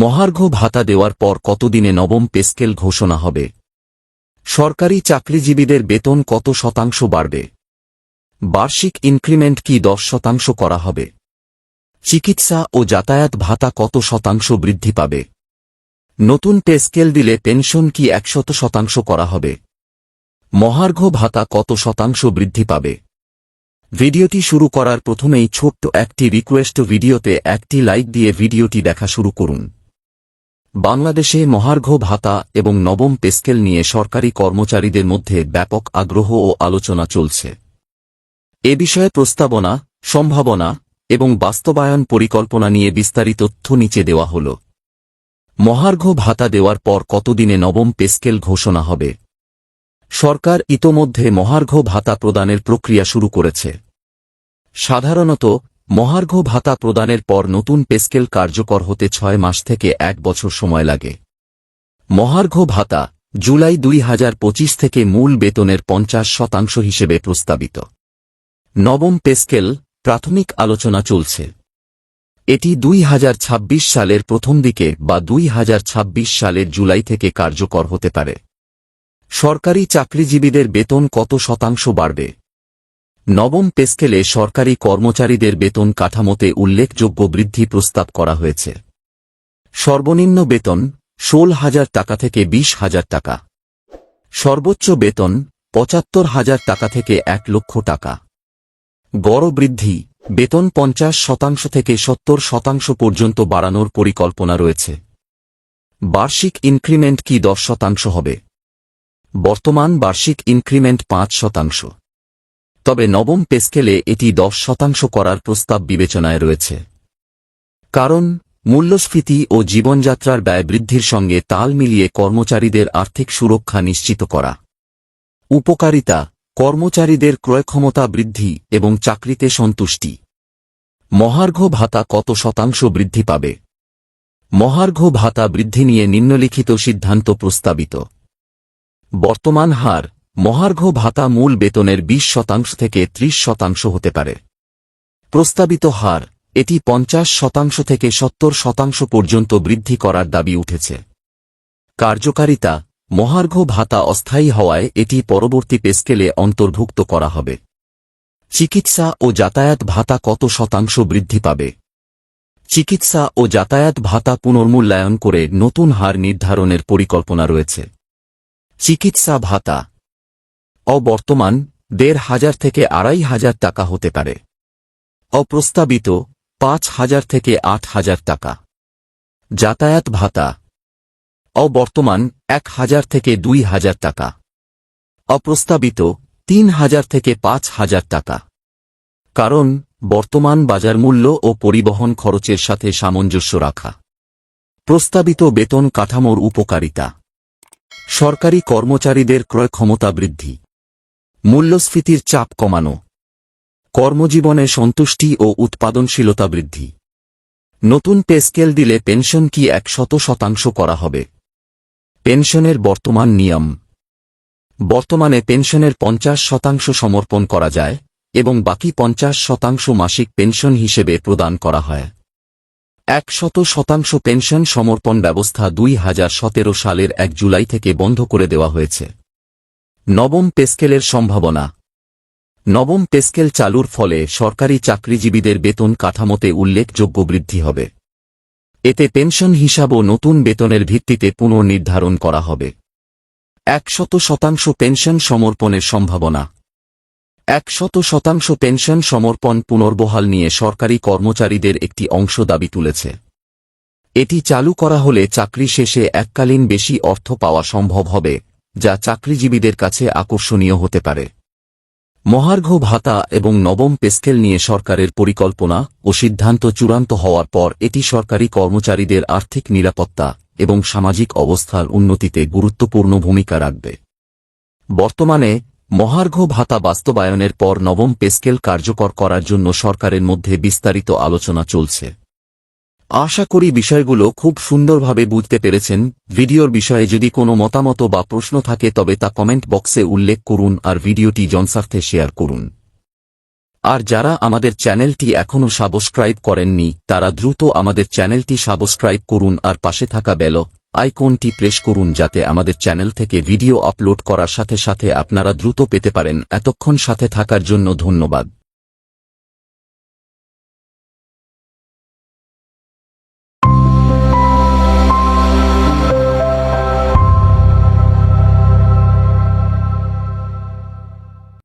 মহার্ঘ ভাতা দেওয়ার পর কতদিনে নবম পে স্কেল ঘোষণা হবে? সরকারি চাকরিজীবীদের বেতন কত শতাংশ বাড়বে? বার্ষিক ইনক্রিমেন্ট কি 10% করা হবে? চিকিৎসা ও যাতায়াত ভাতা কত শতাংশ বৃদ্ধি পাবে? নতুন পে স্কেল দিলে পেনশন কি 100% করা হবে? মহার্ঘ ভাতা কত শতাংশ বৃদ্ধি পাবে? ভিডিওটি শুরু করার প্রথমেই ছোট্ট একটি রিকোয়েস্ট, ভিডিওতে একটি লাইক দিয়ে ভিডিওটি দেখা শুরু করুন। বাংলাদেশে মহার্ঘ ভাতা এবং নবম পে স্কেল নিয়ে সরকারি কর্মচারীদের মধ্যে ব্যাপক আগ্রহ ও আলোচনা চলছে। এ বিষয়ে প্রস্তাবনা, সম্ভাবনা এবং বাস্তবায়ন পরিকল্পনা নিয়ে বিস্তারিত তথ্য নিচে দেওয়া হল। মহার্ঘ ভাতা দেওয়ার পর কতদিনে নবম পে স্কেল ঘোষণা হবে? সরকার ইতোমধ্যে মহার্ঘ ভাতা প্রদানের প্রক্রিয়া শুরু করেছে। সাধারণত মহার্ঘ ভাতা প্রদানের পর নতুন পে স্কেল কার্যকর হতে 6 মাস থেকে 1 বছর সময় লাগে। মহার্ঘ ভাতা জুলাই 2025 থেকে মূল বেতনের 50% হিসেবে প্রস্তাবিত। নবম পে স্কেল প্রাথমিক আলোচনা চলছে। এটি 2026 সালের প্রথম দিকে বা 2026 সালের জুলাই থেকে কার্যকর হতে পারে। সরকারি চাকরিজীবীদের বেতন কত শতাংশ বাড়বে? নবম পে স্কেলে সরকারি কর্মচারীদের বেতন কাঠামোতে উল্লেখযোগ্য বৃদ্ধি প্রস্তাব করা হয়েছে। সর্বনিম্ন বেতন 16,000 টাকা থেকে 20,000 টাকা। সর্বোচ্চ বেতন 75,000 টাকা থেকে 1 লক্ষ টাকা। গড় বৃদ্ধি বেতন 50% থেকে 70% পর্যন্ত বাড়ানোর পরিকল্পনা রয়েছে। বার্ষিক ইনক্রিমেন্ট কি 10% হবে? বর্তমান বার্ষিক ইনক্রিমেন্ট 5%। তবে নবম পে স্কেলে এটি 10% করার প্রস্তাব বিবেচনায় রয়েছে। কারণ মূল্যস্ফীতি ও জীবনযাত্রার ব্যয় বৃদ্ধির সঙ্গে তাল মিলিয়ে কর্মচারীদের আর্থিক সুরক্ষা নিশ্চিত করা। উপকারিতা কর্মচারীদের ক্রয়ক্ষমতা বৃদ্ধি এবং চাকরিতে সন্তুষ্টি। মহার্ঘ ভাতা কত শতাংশ বৃদ্ধি পাবে? মহার্ঘ ভাতা বৃদ্ধি নিয়ে নিম্নলিখিত সিদ্ধান্ত প্রস্তাবিত। বর্তমান হার মহার্ঘ ভাতা মূল বেতনের 20% থেকে 30% হতে পারে। প্রস্তাবিত হার এটি 50% থেকে 70% পর্যন্ত বৃদ্ধি করার দাবি উঠেছে। কার্যকারিতা মহার্ঘ ভাতা অস্থায়ী হওয়ায় এটি পরবর্তী পে স্কেলে অন্তর্ভুক্ত করা হবে। চিকিৎসা ও যাতায়াত ভাতা কত শতাংশ বৃদ্ধি পাবে? চিকিৎসা ও যাতায়াত ভাতা পুনর্মূল্যায়ন করে নতুন হার নির্ধারণের পরিকল্পনা রয়েছে। চিকিৎসা ভাতা বর্তমান 1,500 থেকে 2,500 টাকা হতে পারে। অপ্রস্তাবিত 5,000 থেকে 8,000 টাকা। যাতায়াত ভাতা বর্তমান 1,000 থেকে 2,000 টাকা। অপ্রস্তাবিত 3,000 থেকে 5,000 টাকা। কারণ বর্তমান বাজার মূল্য ও পরিবহন খরচের সাথে সামঞ্জস্য রাখা। প্রস্তাবিত বেতন কাঠামোর উপকারিতা সরকারি কর্মচারীদের ক্রয়ক্ষমতা বৃদ্ধি, মূল্যস্ফীতির চাপ কমানো, কর্মজীবনে সন্তুষ্টি ও উৎপাদনশীলতা বৃদ্ধি। নতুন পে স্কেল দিলে পেনশন কি 100% করা হবে? পেনশনের বর্তমান নিয়ম বর্তমানে পেনশনের 50% সমর্পণ করা যায় এবং বাকি 50% মাসিক পেনশন হিসেবে প্রদান করা হয়। 100% পেনশন সমর্পণ ব্যবস্থা 2017 সালের 1 জুলাই থেকে বন্ধ করে দেওয়া হয়েছে। নবম পে স্কেলের সম্ভাবনা নবম পে স্কেল চালুর ফলে সরকারি চাকরিজীবীদের বেতন কাঠামোতে উল্লেখযোগ্য বৃদ্ধি হবে। এতে পেনশন হিসাবও নতুন বেতনের ভিত্তিতে পুনর্নির্ধারণ করা হবে। 100% পেনশন সমর্পণের সম্ভাবনা 100% পেনশন সমর্পণ পুনর্বহাল নিয়ে সরকারি কর্মচারীদের একটি অংশ দাবি তুলেছে। এটি চালু করা হলে চাকরি শেষে এককালীন বেশি অর্থ পাওয়া সম্ভব হবে, যা চাকরিজীবীদের কাছে আকর্ষণীয় হতে পারে। মহার্ঘ ভাতা এবং নবম পে স্কেল নিয়ে সরকারের পরিকল্পনা ও সিদ্ধান্ত চূড়ান্ত হওয়ার পর এটি সরকারি কর্মচারীদের আর্থিক নিরাপত্তা এবং সামাজিক অবস্থার উন্নতিতে গুরুত্বপূর্ণ ভূমিকা রাখবে। বর্তমানে মহার্ঘ ভাতা বাস্তবায়নের পর নবম পে স্কেল কার্যকর করার জন্য সরকারের মধ্যে বিস্তারিত আলোচনা চলছে। আশা করি বিষয়গুলো খুব সুন্দরভাবে বুঝতে পেরেছেন। ভিডিওর বিষয়ে যদি কোনো মতামত বা প্রশ্ন থাকে তবে তা কমেন্ট বক্সে উল্লেখ করুন আর ভিডিওটি জনস্বার্থে শেয়ার করুন। আর যারা আমাদের চ্যানেলটি এখনও সাবস্ক্রাইব করেননি তারা দ্রুত আমাদের চ্যানেলটি সাবস্ক্রাইব করুন আর পাশে থাকা বেল আইকনটি প্রেস করুন যাতে আমাদের চ্যানেল থেকে ভিডিও আপলোড করার সাথে সাথে আপনারা দ্রুত পেতে পারেন। এতক্ষণ সাথে থাকার জন্য ধন্যবাদ।